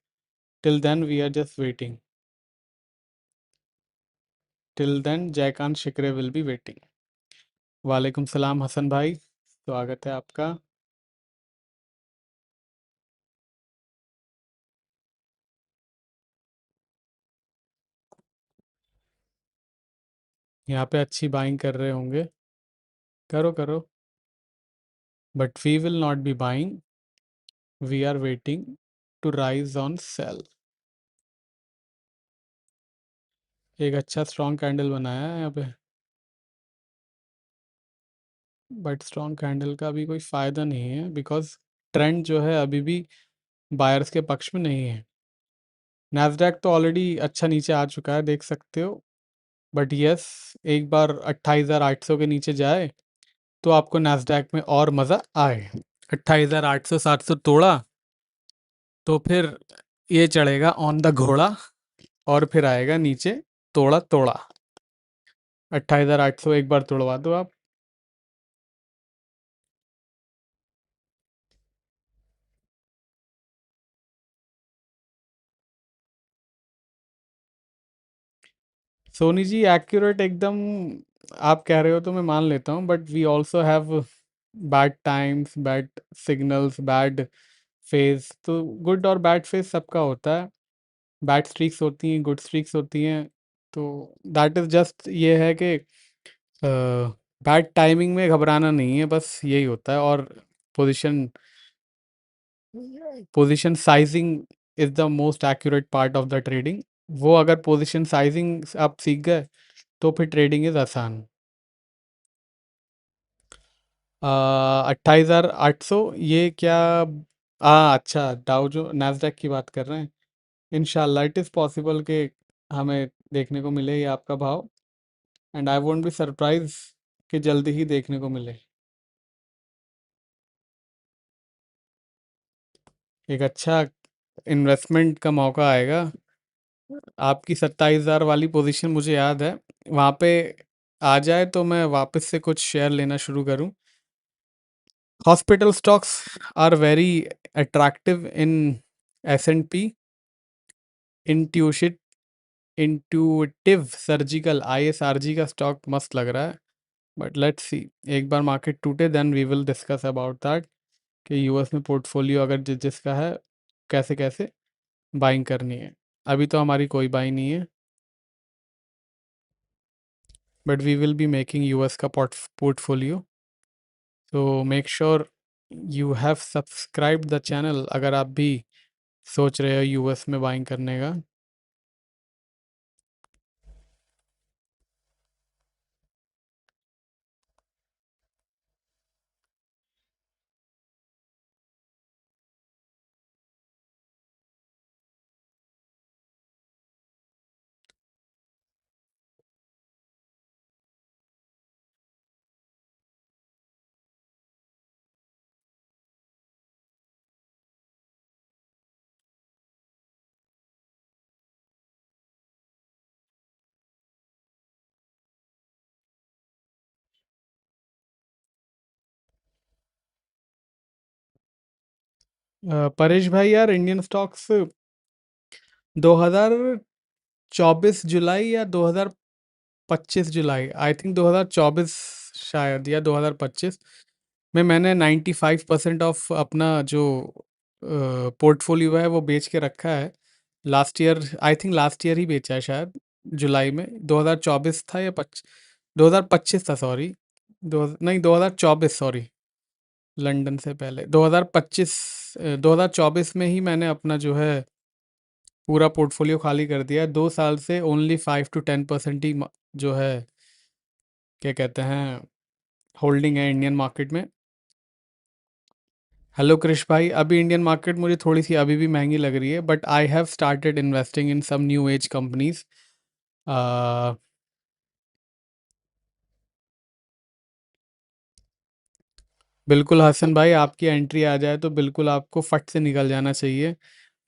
Till then we are just waiting. Till then Jaikant Shikre will be waiting. वालेकुम सलाम हसन भाई, स्वागत है आपका। यहाँ पे अच्छी बाइंग कर रहे होंगे, करो करो, but we will not be buying, we are waiting to rise on sale. एक अच्छा स्ट्रॉन्ग कैंडल बनाया है यहाँ पे, बट स्ट्रॉन्ग कैंडल का भी कोई फ़ायदा नहीं है बिकॉज ट्रेंड जो है अभी भी बायर्स के पक्ष में नहीं है। नैस्डैक तो ऑलरेडी अच्छा नीचे आ चुका है, देख सकते हो, बट यस, एक बार 28,800 के नीचे जाए तो आपको नैस्डैक में और मज़ा आए। 28,800 700 तोड़ा तो फिर ये चढ़ेगा ऑन द घोड़ा और फिर आएगा नीचे तोड़ा तोड़ा। 28,800 एक बार तोड़वा दो आप। सोनी जी एक्यूरेट एकदम आप कह रहे हो तो मैं मान लेता हूँ, but we also have bad times, bad signals, bad phase. तो गुड और बैड फेज सबका होता है, बैड स्ट्रीक्स होती हैं, गुड स्ट्रीक्स होती हैं। तो दैट इज़ जस्ट ये है कि बैड टाइमिंग में घबराना नहीं है, बस यही होता है। और position position sizing is the most accurate part of the trading. वो अगर पोजीशन साइजिंग आप सीख गए तो फिर ट्रेडिंग इज़ आसान। 28,800 ये क्या? अच्छा, डाउ जो नैस्डैक की बात कर रहे हैं। इंशाल्लाह इट इज़ पॉसिबल कि हमें देखने को मिले ये आपका भाव, and I won't be surprise कि जल्दी ही देखने को मिले। एक अच्छा इन्वेस्टमेंट का मौका आएगा। आपकी 27,000 वाली पोजीशन मुझे याद है, वहाँ पे आ जाए तो मैं वापस से कुछ शेयर लेना शुरू करूँ। Hospital stocks are very attractive in S&P। इंट्यूशिट इंट्यूटिव सर्जिकल ISRG का स्टॉक मस्त लग रहा है, बट लेट्स सी, एक बार मार्केट टूटे then we will discuss about that कि यूएस में पोर्टफोलियो अगर जिसका है कैसे कैसे बाइंग करनी है। अभी तो हमारी कोई बाइंग नहीं है, but we will be making US का पोर्टफोलियो। तो make sure you have subscribe the channel अगर आप भी सोच रहे हो यूएस में बाइंग करने का। परेश भाई यार, इंडियन स्टॉक्स 2024 जुलाई या 2025 जुलाई, आई थिंक 2024 शायद या 2025 में मैंने 95% ऑफ अपना जो पोर्टफोलियो है वो बेच के रखा है। Last year, I think last year ही बेचा है शायद, जुलाई में। 2024 था या 2025 था, सॉरी, दो नहीं 2024, सॉरी, लंदन से पहले 2025, 2024 में ही मैंने अपना जो है पूरा पोर्टफोलियो खाली कर दिया है। 2 साल से ओनली 5 to 10% ही जो है क्या कहते हैं होल्डिंग है इंडियन मार्केट में। हेलो कृष भाई, अभी इंडियन मार्केट मुझे थोड़ी-सी अभी भी महँगी लग रही है, but I have started investing in some new age companies. Uh, बिल्कुल हसन भाई, आपकी एंट्री आ जाए तो बिल्कुल आपको फट से निकल जाना चाहिए।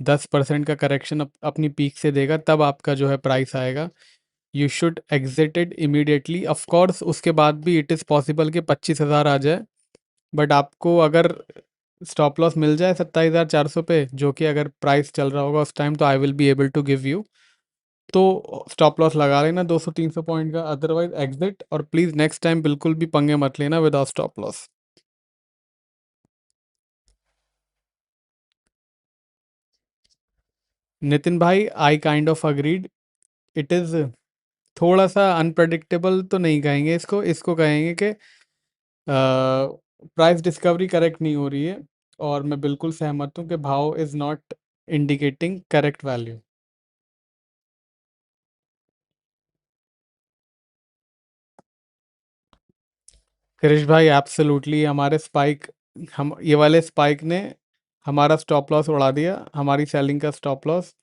10% का करेक्शन अपनी पीक से देगा, तब आपका जो है प्राइस आएगा। You should exit it immediately. Of course उसके बाद भी इट इज़ पॉसिबल कि 25,000 आ जाए, बट आपको अगर स्टॉप लॉस मिल जाए 27,400 पे, जो कि अगर प्राइस चल रहा होगा उस टाइम, तो I will be able to give you. तो स्टॉप लॉस लगा लेना 200-300 पॉइंट का, अदरवाइज एग्जिट। और प्लीज़ नेक्स्ट टाइम बिल्कुल भी पंगे मत लेना विदाउट स्टॉप लॉस। नितिन भाई, I kind of agreed. It is थोड़ा सा अनप्रडिक्टेबल तो नहीं कहेंगे इसको, इसको कहेंगे कि प्राइस डिस्कवरी करेक्ट नहीं हो रही है, और मैं बिल्कुल सहमत हूँ कि भाव is not indicating correct value. Krish भाई एब्सोल्युटली, हमारे स्पाइक, हम ये वाले स्पाइक ने हमारा स्टॉप लॉस उड़ा दिया, हमारी सेलिंग का स्टॉप लॉस।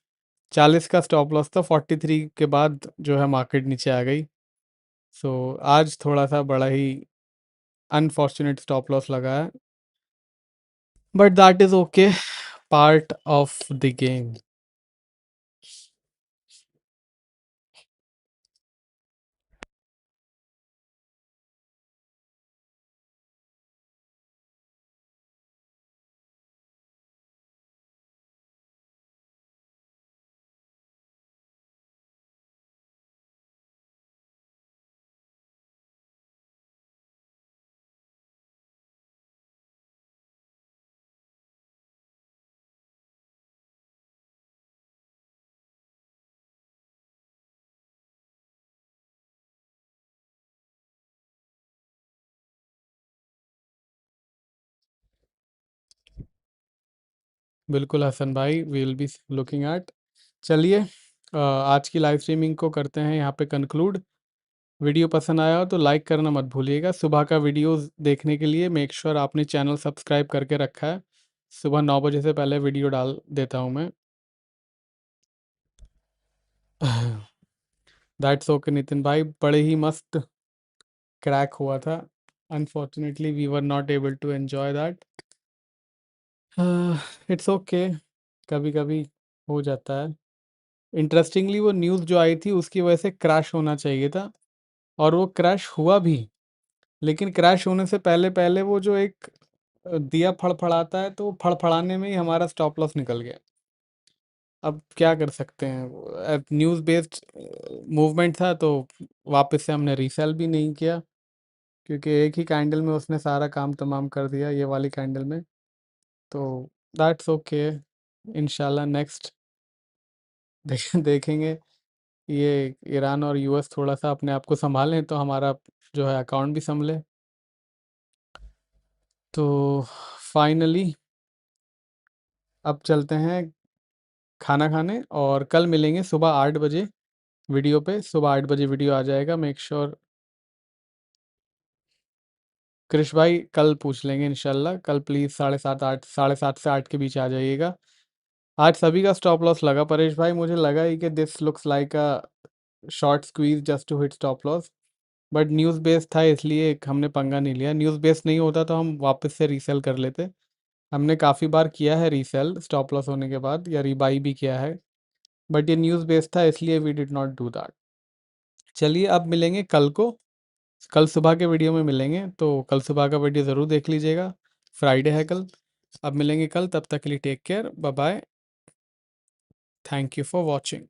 40 का स्टॉप लॉस था, 43 के बाद जो है मार्केट नीचे आ गई। सो आज थोड़ा सा बड़ा ही अनफॉर्चुनेट स्टॉप लॉस लगा है, but that is okay, part of the game. बिल्कुल हसन भाई, we will be looking at. चलिए, आज की लाइव स्ट्रीमिंग को करते हैं यहाँ पे कंक्लूड। वीडियो पसंद आया हो तो लाइक करना मत भूलिएगा। सुबह का वीडियोस देखने के लिए मेक श्योर आपने चैनल सब्सक्राइब करके रखा है। सुबह 9 बजे से पहले वीडियो डाल देता हूँ मैं। दैट्स ओके नितिन भाई, बड़े ही मस्त क्रैक हुआ था। Unfortunately we were not able to enjoy that. It's okay, कभी कभी हो जाता है। इंटरेस्टिंगली वो न्यूज़ जो आई थी उसकी वजह से क्रैश होना चाहिए था, और वो क्रैश हुआ भी। लेकिन क्रैश होने से पहले पहले वो जो एक दिया फड़फड़ाता है, तो वो फड़फड़ाने में ही हमारा स्टॉप लॉस निकल गया। अब क्या कर सकते हैं, न्यूज़ बेस्ड मूवमेंट था, तो वापस से हमने रीसेल भी नहीं किया, क्योंकि एक ही कैंडल में उसने सारा काम तमाम कर दिया, ये वाली कैंडल में। तो दैट्स ओके, इंशाल्लाह नेक्स्ट देखेंगे। ये ईरान और यूएस थोड़ा सा अपने आप को संभालें तो हमारा जो है अकाउंट भी संभले। तो फाइनली अब चलते हैं खाना खाने, और कल मिलेंगे सुबह 8 बजे वीडियो पे। सुबह 8 बजे वीडियो आ जाएगा, मेक श्योर। कृष भाई कल पूछ लेंगे इंशाल्लाह, कल प्लीज़ 7:30 8, 7:30 से 8 के बीच आ जाइएगा। आज सभी का स्टॉप लॉस लगा परेश भाई, मुझे लगा ही कि this looks like a short squeeze just to hit stop loss, but news based था इसलिए हमने पंगा नहीं लिया। न्यूज़ बेस्ड नहीं होता तो हम वापस से रीसेल कर लेते। हमने काफ़ी बार किया है रीसेल स्टॉप लॉस होने के बाद, या रीबाई भी किया है, बट ये न्यूज़ बेस्ड था इसलिए we did not do that. चलिए अब मिलेंगे कल को, कल सुबह के वीडियो में मिलेंगे, तो कल सुबह का वीडियो ज़रूर देख लीजिएगा, फ्राइडे है कल। अब मिलेंगे कल, तब तक के लिए take care, bye bye, thank you for watching.